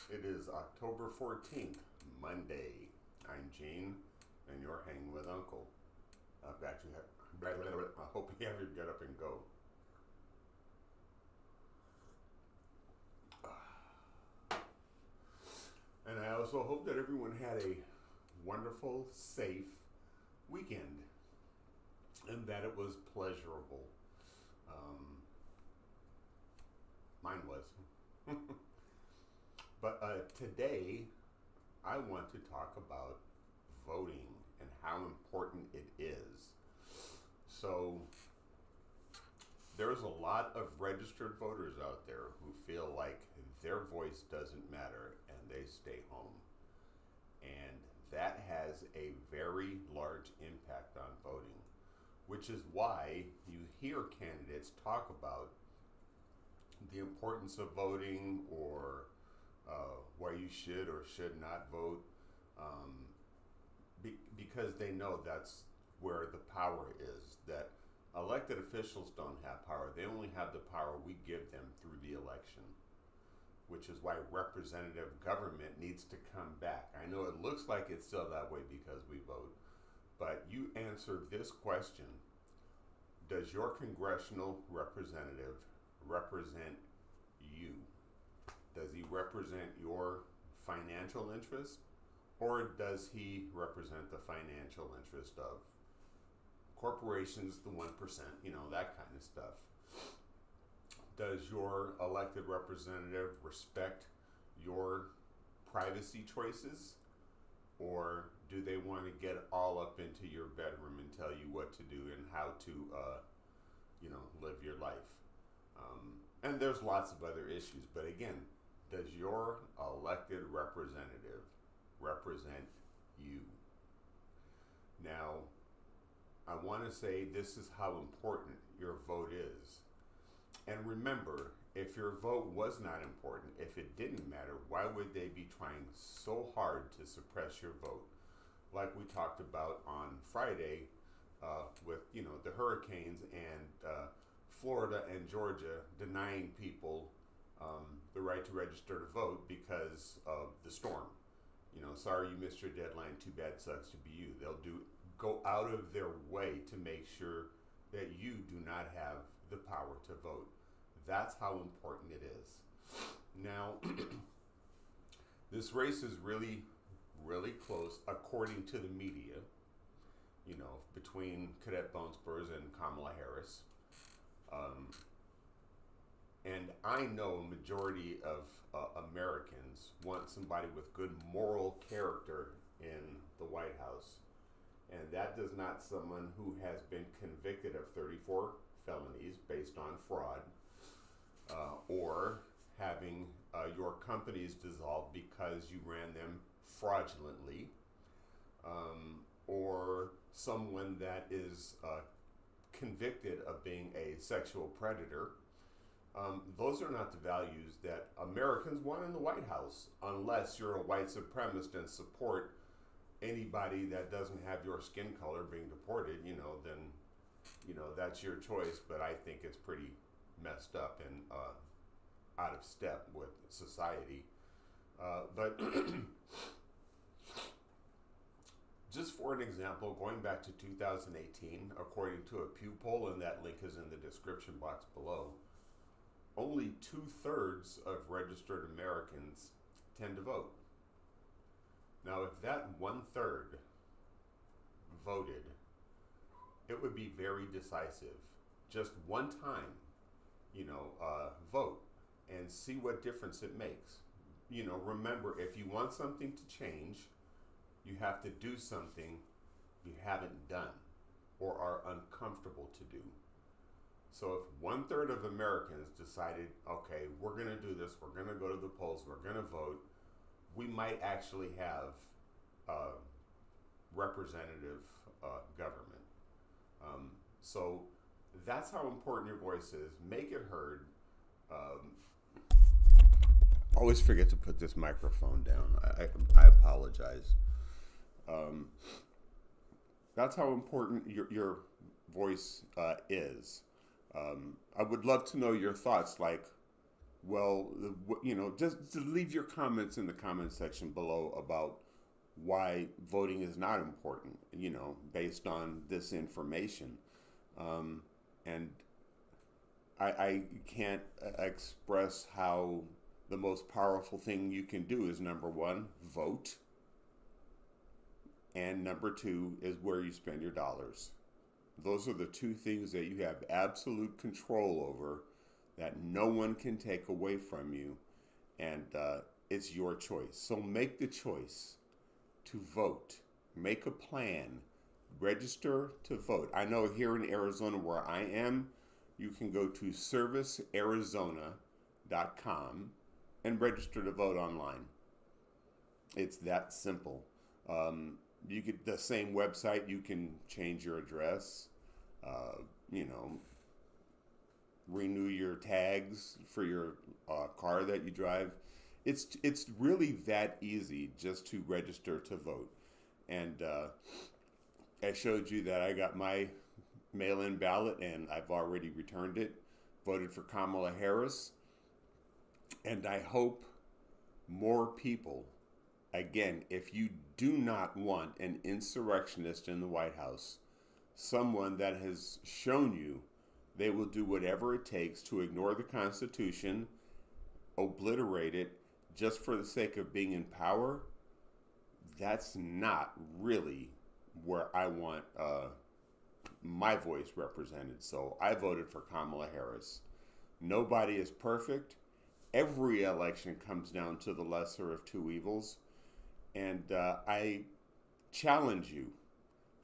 It is October 14th, Monday. I'm Gene, and you're hanging with Uncle. I've got you. I hope you have your get up and go. And I also hope that everyone had a wonderful, safe weekend and that it was pleasurable. Um, Mine was. But today, I want to talk about voting and how important it is. So, there's a lot of registered voters out there who feel like their voice doesn't matter and they stay home. And that has a very large impact on voting, which is why you hear candidates talk about the importance of voting or why you should or should not vote, um, because they know that's where the power is. That elected officials don't have power, they only have the power we give them through the election, which is why representative government needs to come back. I know it looks like it's still that way because we vote, but you answer this question: does your congressional representative represent you? Does he represent your financial interest, or does he represent the financial interest of corporations, the 1%, that kind of stuff? Does your elected representative respect your privacy choices, or do they want to get all up into your bedroom and tell you what to do and how to, live your life? And there's lots of other issues, but again, does your elected representative represent you? Now, I want to say this is how important your vote is. And remember, if your vote was not important, if it didn't matter, why would they be trying so hard to suppress your vote? Like we talked about on Friday with, the hurricanes and Florida and Georgia denying people the right to register to vote because of the storm. Sorry you missed your deadline. Too bad, sucks to be you. They'll go out of their way to make sure that you do not have the power to vote. That's how important it is. Now, this race is really, really close, according to the media. Between Cadet Bone Spurs and Kamala Harris. And I know a majority of Americans want somebody with good moral character in the White House. And that does not someone who has been convicted of 34 felonies based on fraud, or having your companies dissolved because you ran them fraudulently, or someone that is convicted of being a sexual predator. Those are not the values that Americans want in the White House, unless you're a white supremacist and support anybody that doesn't have your skin color being deported. Then that's your choice. But I think it's pretty messed up and out of step with society. But just for an example, going back to 2018, according to a Pew poll, and that link is in the description box below, only 2/3 of registered Americans tend to vote. Now, if that 1/3 voted, it would be very decisive. Just one time, vote and see what difference it makes. Remember, if you want something to change, you have to do something you haven't done or are uncomfortable to do. So if 1/3 of Americans decided, okay, we're going to do this, we're going to go to the polls, we're going to vote, we might actually have representative government. So that's how important your voice is. Make it heard. Always forget to put this microphone down. I apologize. That's how important your voice is. I would love to know your thoughts. Like, Well, just to leave your comments in the comment section below about why voting is not important, based on this information. And I can't express how the most powerful thing you can do is, number one, vote. And number two is where you spend your dollars. Those are the two things that you have absolute control over, that no one can take away from you. And it's your choice. So make the choice to vote. Make a plan. Register to vote. I know here in Arizona where I am, you can go to servicearizona.com and register to vote online. It's that simple. You get the same website. You can change your address, renew your tags for your car that you drive. It's really that easy just to register to vote. And I showed you that I got my mail-in ballot and I've already returned it, voted for Kamala Harris. And I hope more people, again, if you do not want an insurrectionist in the White House, someone that has shown you they will do whatever it takes to ignore the Constitution, obliterate it, just for the sake of being in power, that's not really where I want my voice represented. So I voted for Kamala Harris. Nobody is perfect. Every election comes down to the lesser of two evils. And I challenge you,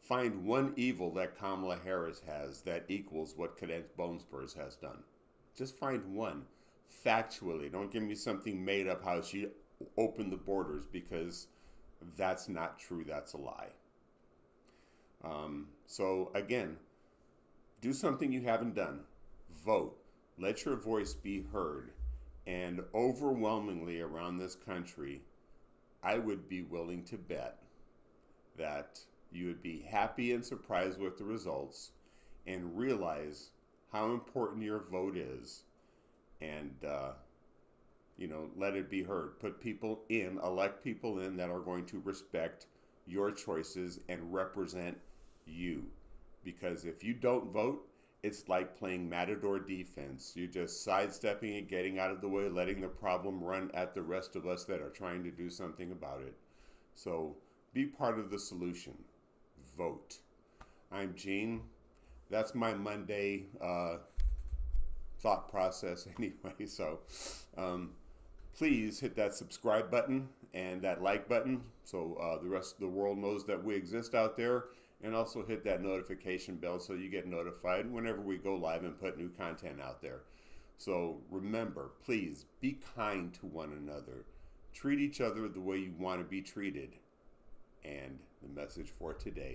find one evil that Kamala Harris has that equals what Cadence Bonespurs has done. Just find one. Factually. Don't give me something made up how she opened the borders, because that's not true. That's a lie. So again, do something you haven't done. Vote. Let your voice be heard. And overwhelmingly around this country, I would be willing to bet that you would be happy and surprised with the results and realize how important your vote is, and let it be heard. Put people in, elect people in that are going to respect your choices and represent you. Because if you don't vote, it's like playing matador defense. You're just sidestepping it, getting out of the way, letting the problem run at the rest of us that are trying to do something about it. So be part of the solution. Vote. I'm Gene. That's my Monday thought process anyway. So please hit that subscribe button and that like button so the rest of the world knows that we exist out there. And also hit that notification bell so you get notified whenever we go live and put new content out there. So remember, please be kind to one another. Treat each other the way you want to be treated. And the message for today: